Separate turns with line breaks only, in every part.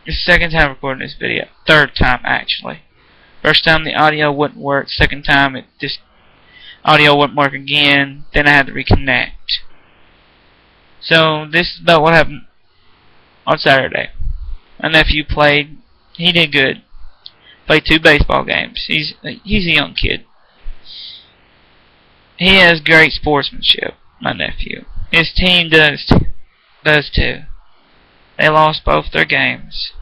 the second time recording this video. Third time, actually. First time the audio wouldn't work. Second time it just audio wouldn't work again. Then I had to reconnect. So this is about what happened on Saturday. My nephew played. He did good. Played 2 baseball games. He's a young kid. He has great sportsmanship, my nephew. His team does too. They lost both their games.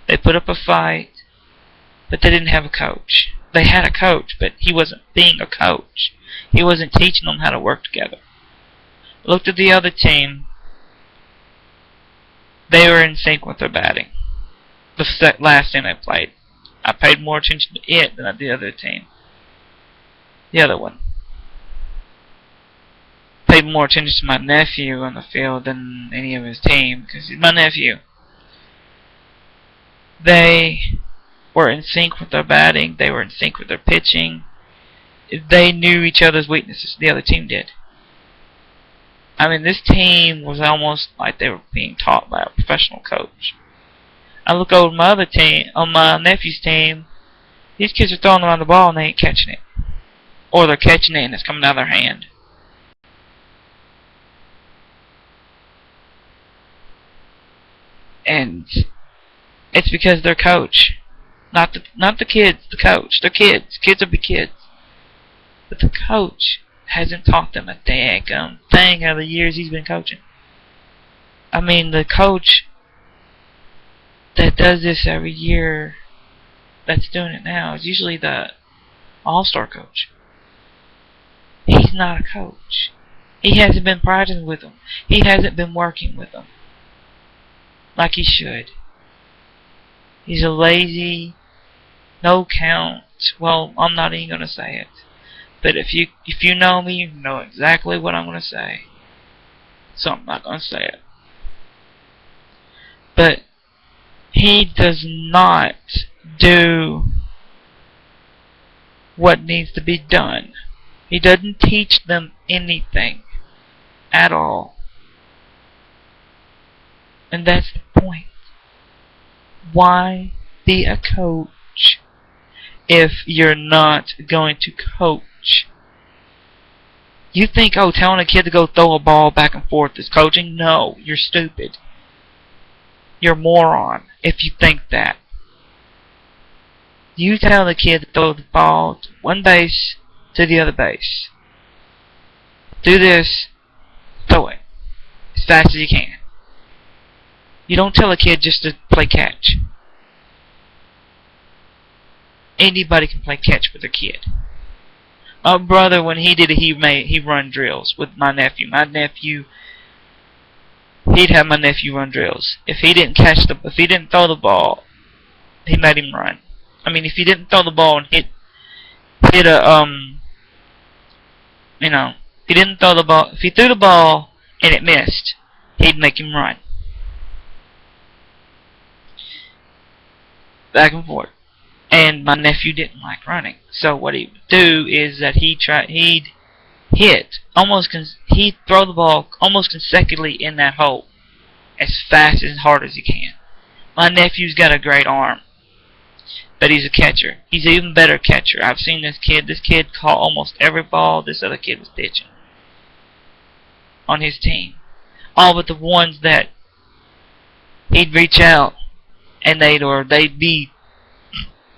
They put up a fight, but they didn't have a coach. They had a coach, but he wasn't being a coach. He wasn't teaching them how to work together. Looked at the other team. They were in sync with their batting. The last team they played. I paid more attention to it than the other team. The other one. Paid more attention to my nephew on the field than any of his team, because he's my nephew. They were in sync with their batting. They were in sync with their pitching. They knew each other's weaknesses. The other team did. I mean, this team was almost like they were being taught by a professional coach. I look over my other team, on my nephew's team. These kids are throwing around the ball and they ain't catching it. Or they're catching it and it's coming out of their hand. And it's because their coach, not the kids, the coach. They're kids. Kids will be kids. But the coach hasn't taught them a daggum thing out of the years he's been coaching. I mean, the coach that does this every year, that's doing it now, is usually the all-star coach. He's not a coach. He hasn't been practicing with them. He hasn't been working with them like he should. He's a lazy, no count. Well, I'm not even gonna say it. But if you know me, you know exactly what I'm gonna say. So I'm not gonna say it. But he does not do what needs to be done. He doesn't teach them anything at all. And that's the point. Why be a coach if you're not going to coach? You think, oh, telling a kid to go throw a ball back and forth is coaching? No, you're stupid. You're a moron if you think that. You tell the kid to throw the ball to one base to the other base. Do this, throw it as fast as you can. You don't tell a kid just to play catch. Anybody can play catch with a kid. My brother, when he did it, he run drills with my nephew. He'd have my nephew run drills. If he didn't throw the ball, he made him run. I mean, if he didn't throw the ball and hit he didn't throw the ball. If he threw the ball and it missed, he'd make him run. Back and forth. And my nephew didn't like running. So what he would do is that he'd throw the ball almost consecutively in that hole as fast and hard as he can. My nephew's got a great arm, but he's a catcher. He's an even better catcher. I've seen this kid. This kid caught almost every ball this other kid was pitching on his team. All but the ones that he'd reach out and they'd be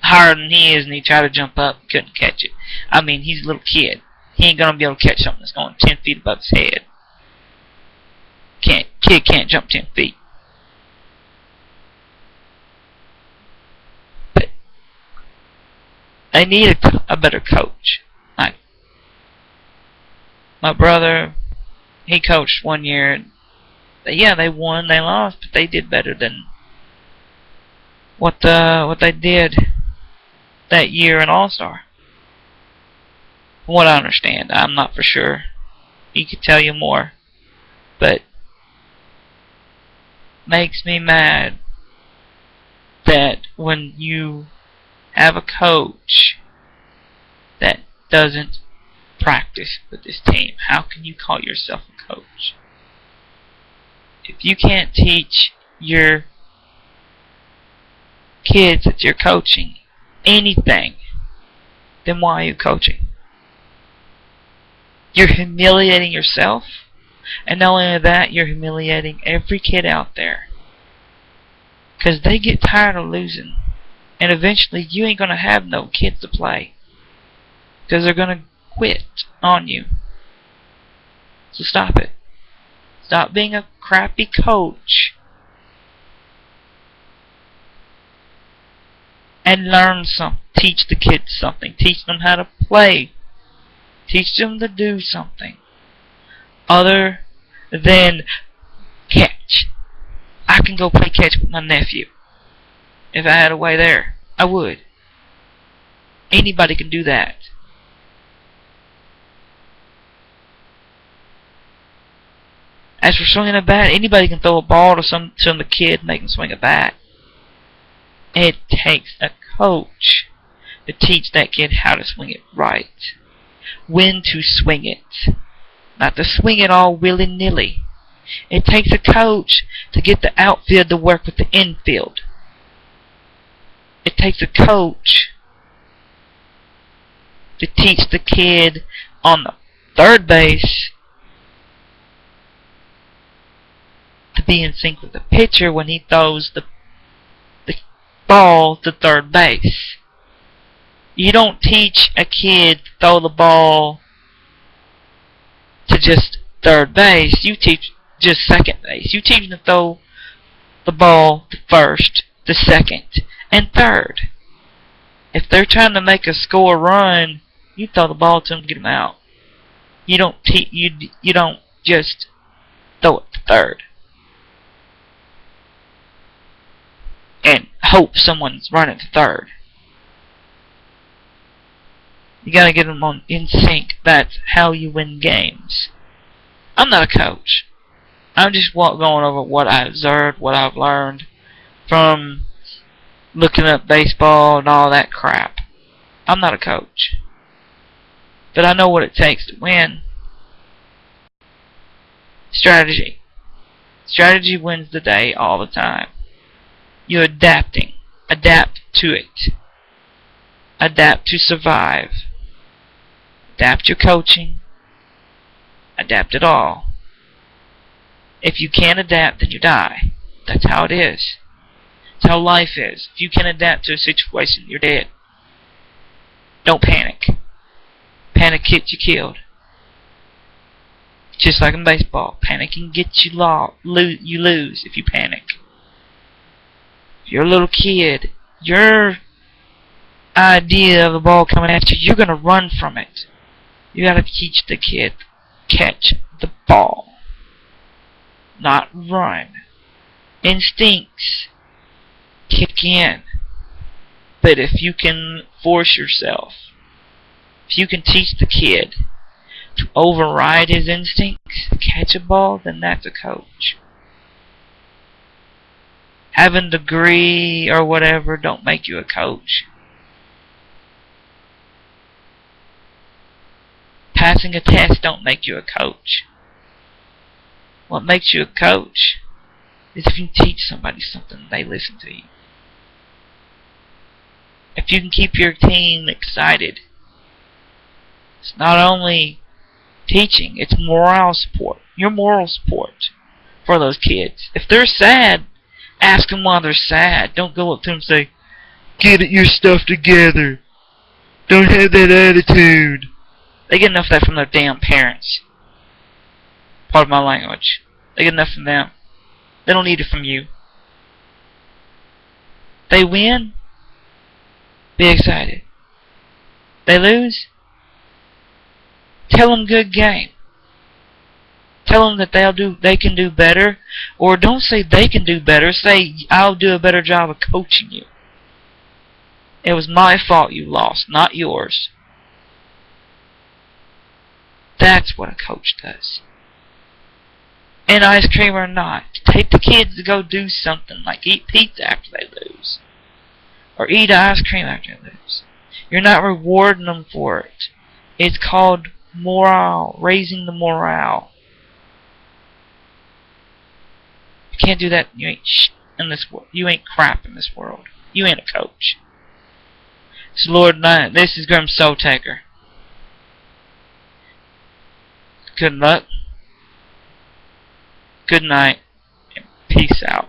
higher than he is and he'd try to jump up and couldn't catch it. I mean, he's a little kid. He ain't gonna be able to catch something that's going 10 feet above his head. Kid can't jump 10 feet. But they need a better coach. Like my brother, he coached one year. Yeah, they won, they lost, but they did better than what they did that year in All-Star. From what I understand, I'm not for sure. He could tell you more, but makes me mad that when you have a coach that doesn't practice with this team, how can you call yourself a coach? If you can't teach your kids that you're coaching anything, then why are you coaching? You're humiliating yourself, and not only that, you're humiliating every kid out there. Because they get tired of losing, and eventually you ain't going to have no kids to play. Because they're going to quit on you. So stop it. Stop being a crappy coach. And learn something. Teach the kids something. Teach them how to play. Teach them to do something other than catch. I can go play catch with my nephew. If I had a way there, I would. Anybody can do that. As for swinging a bat, anybody can throw a ball to some kid and they can swing a bat. It takes a coach to teach that kid how to swing it right. When to swing it. Not to swing it all willy-nilly. It takes a coach to get the outfield to work with the infield. It takes a coach to teach the kid on the third base to be in sync with the pitcher when he throws the ball to third base. You don't teach a kid to throw the ball to just third base. You teach just second base. You teach them to throw the ball to first, to second, and third. If they're trying to make a score run, you throw the ball to them, get them out. You don't you don't just throw it to third and hope someone's running to third. You gotta get them in sync. That's how you win games. I'm not a coach. I'm just going over what I observed, what I've learned from looking up baseball and all that crap. I'm not a coach. But I know what it takes to win. Strategy. Strategy wins the day all the time. You're adapting. Adapt to it. Adapt to survive. Adapt your coaching. Adapt it all. If you can't adapt, then you die. That's how it is. That's how life is. If you can't adapt to a situation, you're dead. Don't panic. Panic gets you killed. Just like in baseball. Panicking gets you you lose if you panic. If you're a little kid, your idea of the ball coming at you, you're going to run from it. You got to teach the kid, catch the ball, not run. Instincts kick in. But if you can force yourself, if you can teach the kid to override his instincts, catch a ball, then that's a coach. Having a degree or whatever don't make you a coach. Passing a test don't make you a coach. What makes you a coach is if you can teach somebody something and they listen to you. If you can keep your team excited. It's not only teaching, it's morale support. Your moral support for those kids. If they're sad, ask them why they're sad. Don't go up to them and say, "Get your stuff together. Don't have that attitude." They get enough of that from their damn parents. Pardon my language. They get enough from them. They don't need it from you. They win, be excited. They lose, tell them good game. Tell them that they can do better. Or don't say they can do better. Say, I'll do a better job of coaching you. It was my fault you lost, not yours. That's what a coach does. And ice cream or not, take the kids to go do something like eat pizza after they lose. Or eat ice cream after they lose. You're not rewarding them for it. It's called morale, raising the morale. You can't do that. You ain't in this world. You ain't crap in this world. You ain't a coach. So Lord, this is Grim Soul Taker. Good luck. Good night. And peace out.